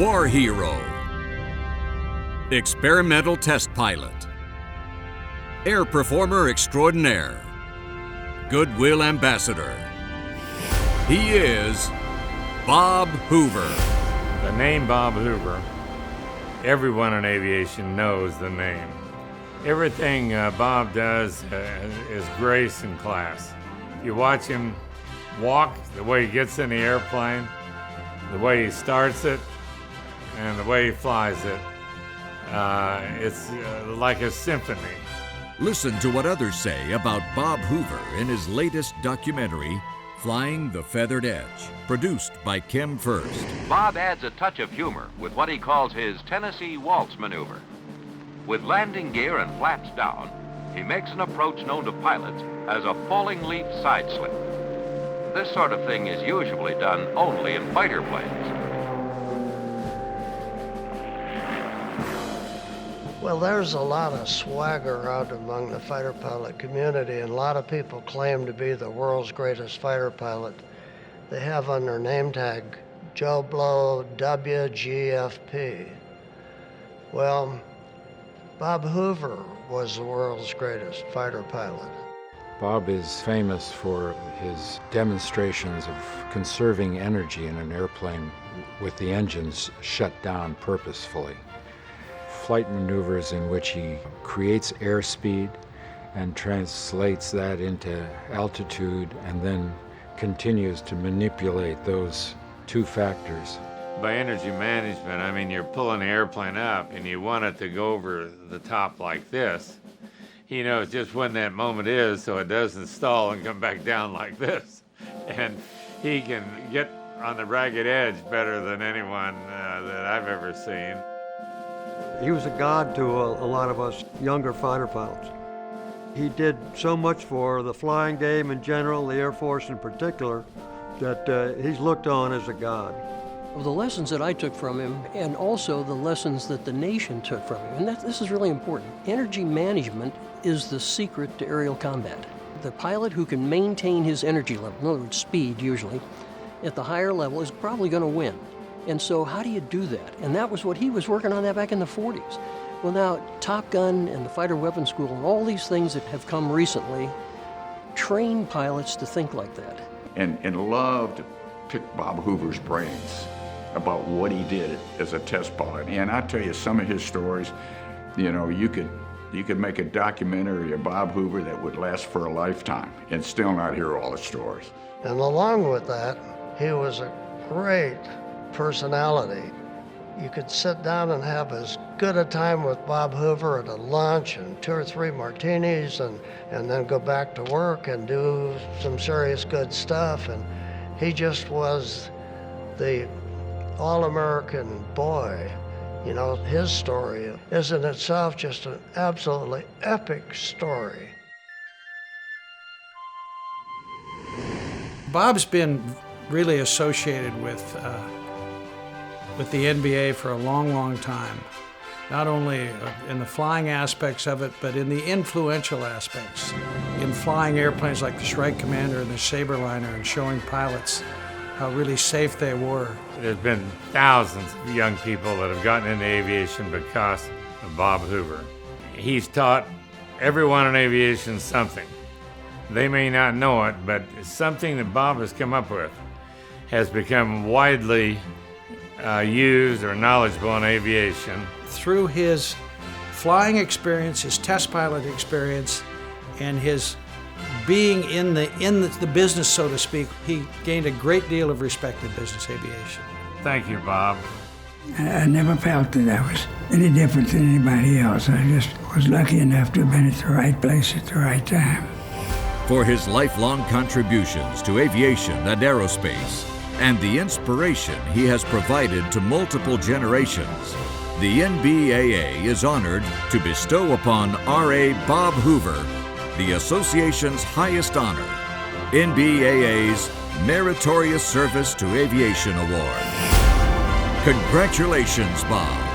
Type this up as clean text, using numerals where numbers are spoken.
War hero. Experimental test pilot. Air performer extraordinaire. Goodwill ambassador. He is Bob Hoover. The name Bob Hoover, everyone in aviation knows the name. Everything Bob does is grace and class. You watch him walk, the way he gets in the airplane, the way he starts it, and the way he flies it. It's like a symphony. Listen to what others say about Bob Hoover in his latest documentary, Flying the Feathered Edge, produced by Kim First. Bob adds a touch of humor with what he calls his Tennessee waltz maneuver. With landing gear and flaps down, he makes an approach known to pilots as a falling leap side slip. This sort of thing is usually done only in fighter planes. Well, there's a lot of swagger out among the fighter pilot community, and a lot of people claim to be the world's greatest fighter pilot. They have on their name tag, Joe Blow, WGFP. Well, Bob Hoover was the world's greatest fighter pilot. Bob is famous for his demonstrations of conserving energy in an airplane with the engines shut down purposefully. Flight maneuvers in which he creates airspeed and translates that into altitude and then continues to manipulate those two factors. By energy management, I mean you're pulling the airplane up and you want it to go over the top like this. He knows just when that moment is so it doesn't stall and come back down like this. And he can get on the ragged edge better than anyone that I've ever seen. He was a god to a lot of us younger fighter pilots. He did so much for the flying game in general, the Air Force in particular, that he's looked on as a god. Of the lessons that I took from him, and also the lessons that the nation took from him, and this is really important. Energy management is the secret to aerial combat. The pilot who can maintain his energy level, in other words, speed usually, at the higher level is probably going to win. And so how do you do that? And that was what he was working on that back in the 40s. Well, now Top Gun and the Fighter Weapons School and all these things that have come recently train pilots to think like that. And love to pick Bob Hoover's brains about what he did as a test pilot. And I tell you, some of his stories, you know, you could make a documentary of Bob Hoover that would last for a lifetime and still not hear all the stories. And along with that, he was a great personality. You could sit down and have as good a time with Bob Hoover at a lunch and 2 or 3 martinis and then go back to work and do some serious good stuff. And he just was the all-American boy. You know, his story is in itself just an absolutely epic story. Bob's been really associated with the NBA for a long, long time. Not only in the flying aspects of it, but in the influential aspects. In flying airplanes like the Strike Commander and the Saberliner and showing pilots how really safe they were. There's been thousands of young people that have gotten into aviation because of Bob Hoover. He's taught everyone in aviation something. They may not know it, but something that Bob has come up with has become widely used or knowledgeable in aviation. Through his flying experience, his test pilot experience, and his being in the business, so to speak, he gained a great deal of respect in business aviation. Thank you, Bob. I never felt that I was any different than anybody else. I just was lucky enough to have been at the right place at the right time. For his lifelong contributions to aviation and aerospace, and the inspiration he has provided to multiple generations, the NBAA is honored to bestow upon R.A. Bob Hoover the association's highest honor, NBAA's Meritorious Service to Aviation Award. Congratulations, Bob.